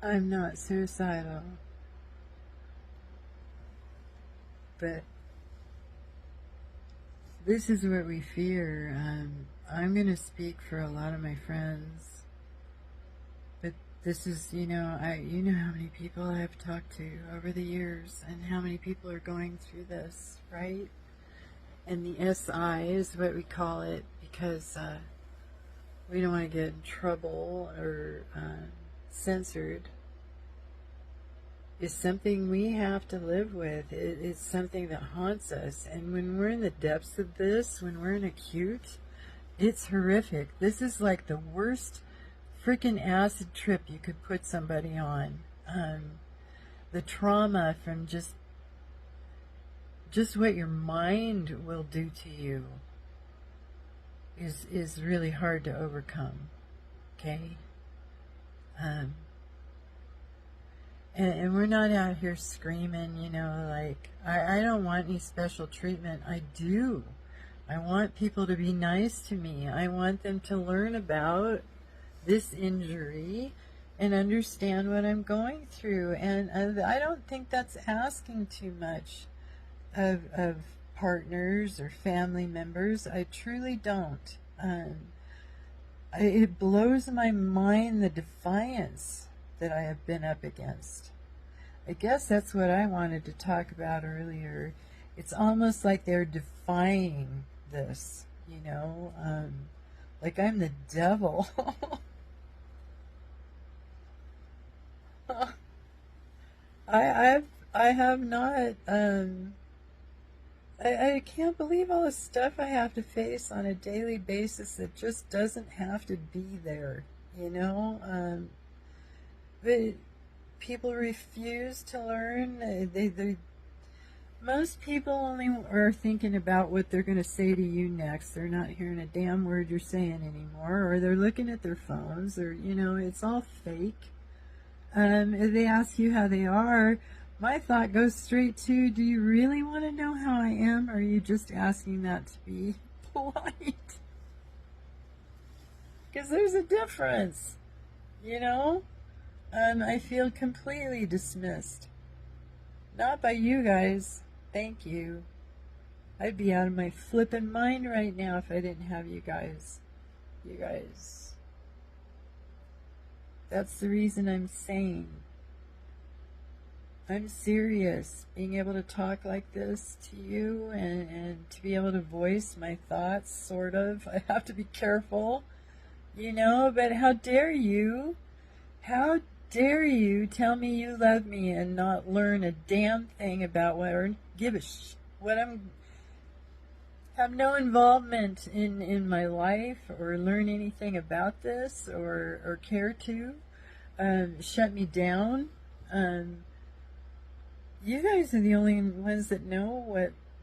I'm not suicidal, but this is what we fear. I'm going to speak for a lot of my friends, but this is, you know how many people I've talked to over the years and how many people are going through this, right? And the SI is what we call it because we don't want to get in trouble or censored. Is something we have to live with. It's something that haunts us. And when we're in the depths of this, when we're in acute, it's horrific. This is like the worst freaking acid trip you could put somebody on. The trauma from just what your mind will do to you is really hard to overcome. Okay? And we're not out here screaming, like, I don't want any special treatment. I do. I want people to be nice to me. I want them to learn about this injury and understand what I'm going through. And I don't think that's asking too much of partners or family members. I truly don't. It blows my mind, the defiance that I have been up against. I guess that's what I wanted to talk about earlier. It's almost like they're defying this, like I'm the devil. I have not, I can't believe all the stuff I have to face on a daily basis that just doesn't have to be there, but people refuse to learn. Most people only are thinking about what they're going to say to you next. They're not hearing a damn word you're saying anymore, or they're looking at their phones, or, it's all fake. If they ask you how they are, my thought goes straight to, do you really want to know how I am, or are you just asking that to be polite? Because there's a difference, I feel completely dismissed. Not by you guys. Thank you. I'd be out of my flippin' mind right now if I didn't have you guys. You guys. That's the reason I'm sane. I'm serious. Being able to talk like this to you and to be able to voice my thoughts, sort of. I have to be careful, but how dare you? How dare you tell me you love me and not learn a damn thing about what, or give a what have no involvement in my life or learn anything about this or care to shut me down. You guys are the only ones that know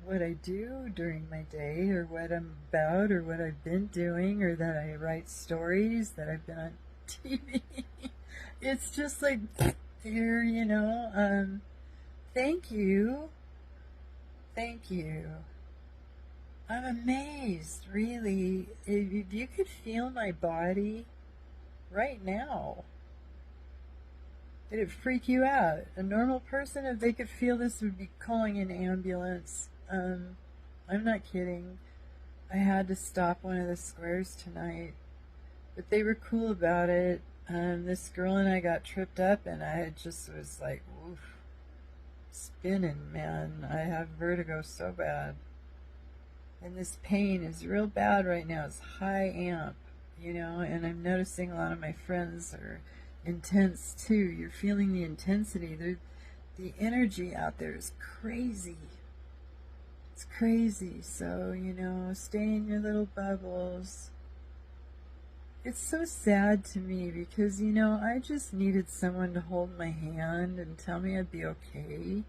what I do during my day or what I'm about or what I've been doing or that I write stories, that I've been on TV. It's just like here, thank you. Thank you. I'm amazed, really. If you could feel my body right now, it'd freak you out. A normal person, if they could feel this, would be calling an ambulance. I'm not kidding. I had to stop one of the squares tonight, but they were cool about it. This girl and I got tripped up, and I just was like, oof, spinning, man. I have vertigo so bad. And this pain is real bad right now. It's high amp, and I'm noticing a lot of my friends are intense too. You're feeling the intensity. The energy out there is crazy. It's crazy. So, stay in your little bubbles. It's so sad to me because, I just needed someone to hold my hand and tell me I'd be okay.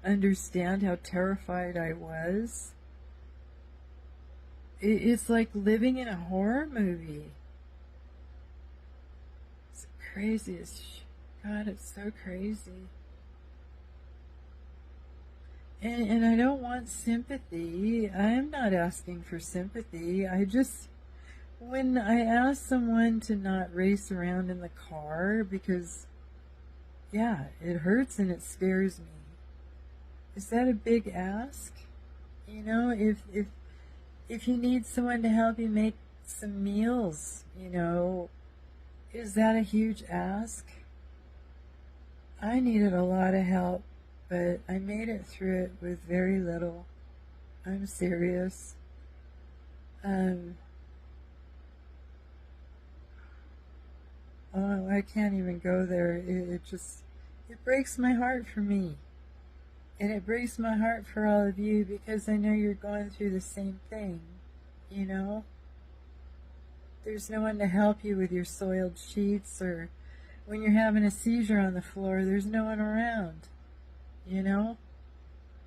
Understand how terrified I was. It's like living in a horror movie. It's the craziest. God, it's so crazy. And I don't want sympathy. I'm not asking for sympathy. I just When I ask someone to not race around in the car because, yeah, it hurts and it scares me, is that a big ask? You know, if you need someone to help you make some meals, you know, is that a huge ask? I needed a lot of help, but I made it through it with very little. I'm serious. Um, oh, I can't even go there. It breaks my heart for me. And it breaks my heart for all of you because I know you're going through the same thing, you know? There's no one to help you with your soiled sheets, or when you're having a seizure on the floor, there's no one around, you know?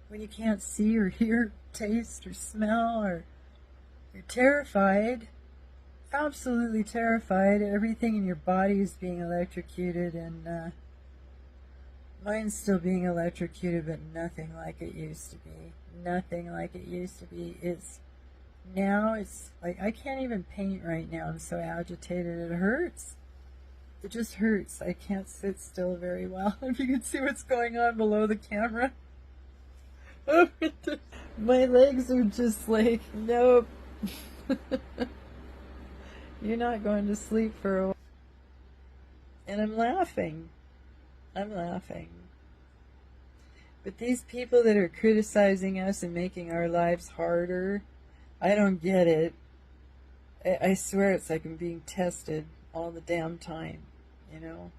When you can't see or hear, taste or smell, or you're terrified, absolutely terrified. Everything in your body is being electrocuted, and mine's still being electrocuted, but nothing like it used to be. Nothing like it used to be. Now it's like I can't even paint right now. I'm so agitated. It hurts. It just hurts. I can't sit still very well. If you can see what's going on below the camera. My legs are just like, nope. You're not going to sleep for a while. And I'm laughing. I'm laughing. But these people that are criticizing us and making our lives harder, I don't get it. I swear it's like I'm being tested all the damn time, you know?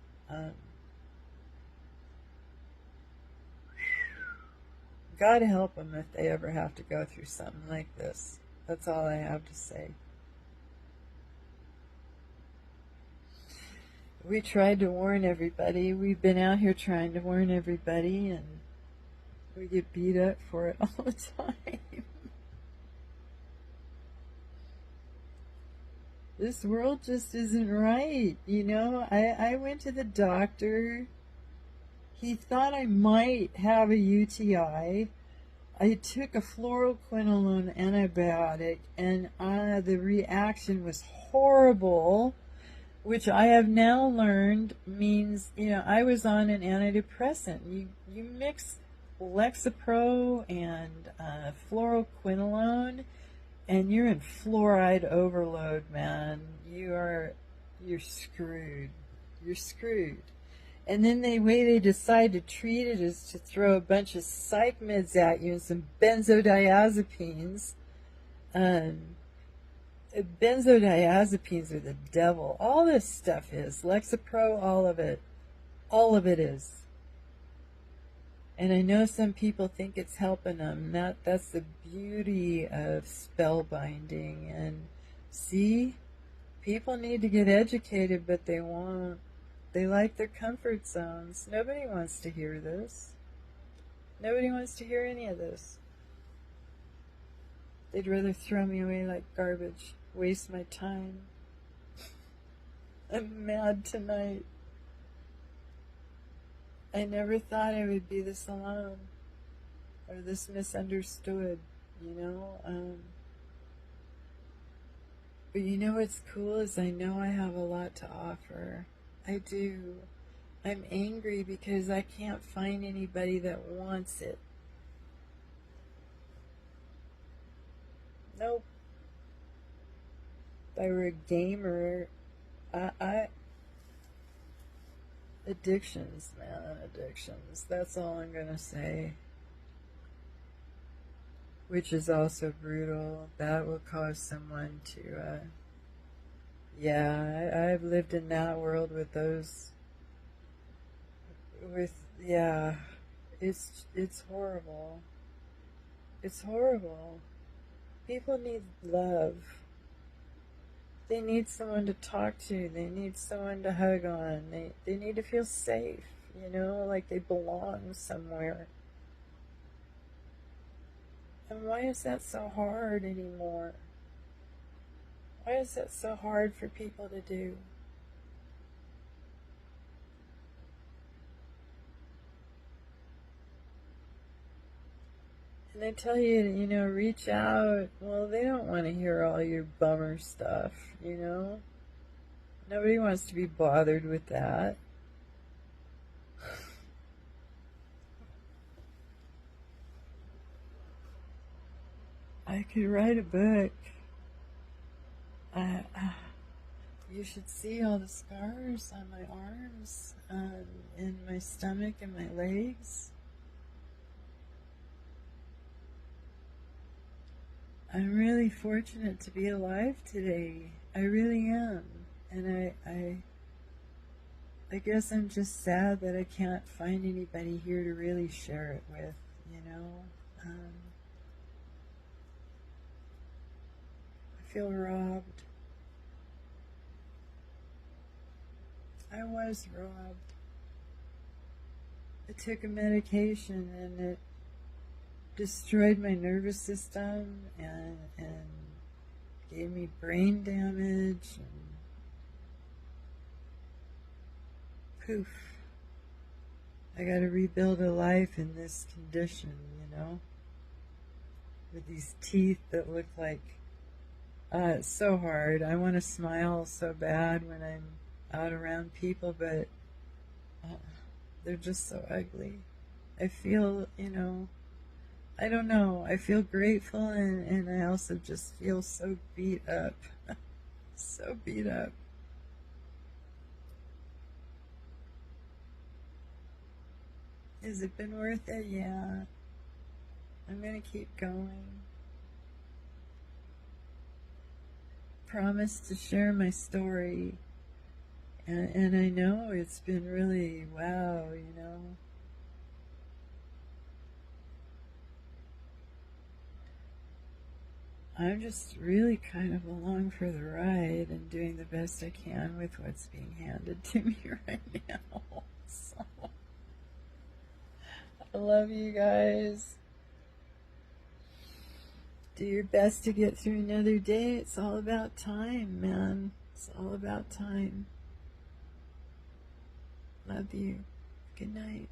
God help them if they ever have to go through something like this. That's all I have to say. We tried to warn everybody. We've been out here trying to warn everybody, and we get beat up for it all the time. This world just isn't right, you know? I went to the doctor. He thought I might have a UTI. I took a fluoroquinolone antibiotic, and the reaction was horrible, which I have now learned means, you know, I was on an antidepressant. You mix Lexapro and fluoroquinolone, and you're in fluoride overload, man. You're screwed. You're screwed. And then the way they decide to treat it is to throw a bunch of psych meds at you and some benzodiazepines. Benzodiazepines are the devil. All this stuff is. Lexapro, all of it. All of it is. And I know some people think it's helping them. That's the beauty of spellbinding. And see, people need to get educated, but they won't. They like their comfort zones. Nobody wants to hear this. Nobody wants to hear any of this. They'd rather throw me away like garbage, waste my time. I'm mad tonight. I never thought I would be this alone or this misunderstood, you know. But you know what's cool is I know I have a lot to offer. I do. I'm angry because I can't find anybody that wants it. Nope. If I were a gamer, addictions, man, addictions. That's all I'm gonna say. Which is also brutal. That will cause someone to, yeah, I've lived in that world with those, yeah, it's horrible. It's horrible. People need love. They need someone to talk to. They need someone to hug on. They need to feel safe, you know, like they belong somewhere. And why is that so hard anymore? Why is that so hard for people to do? And they tell you, you know, reach out. Well, they don't want to hear all your bummer stuff, you know? Nobody wants to be bothered with that. I could write a book. I, you should see all the scars on my arms, and my stomach and my legs. I'm really fortunate to be alive today. I really am. And I guess I'm just sad that I can't find anybody here to really share it with, you know. I feel robbed. I was robbed. I took a medication and it destroyed my nervous system and gave me brain damage and poof. I got to rebuild a life in this condition, you know, with these teeth that look like, it's so hard. I want to smile so bad when I'm out around people, but they're just so ugly. I feel, you know, I don't know. I feel grateful, and I also just feel so beat up. So beat up. Has it been worth it? Yeah. I'm going to keep going. Promise to share my story. And I know it's been really, wow, you know. I'm just really kind of along for the ride and doing the best I can with what's being handed to me right now. So, I love you guys. Do your best to get through another day. It's all about time, man. It's all about time. Love you. Good night.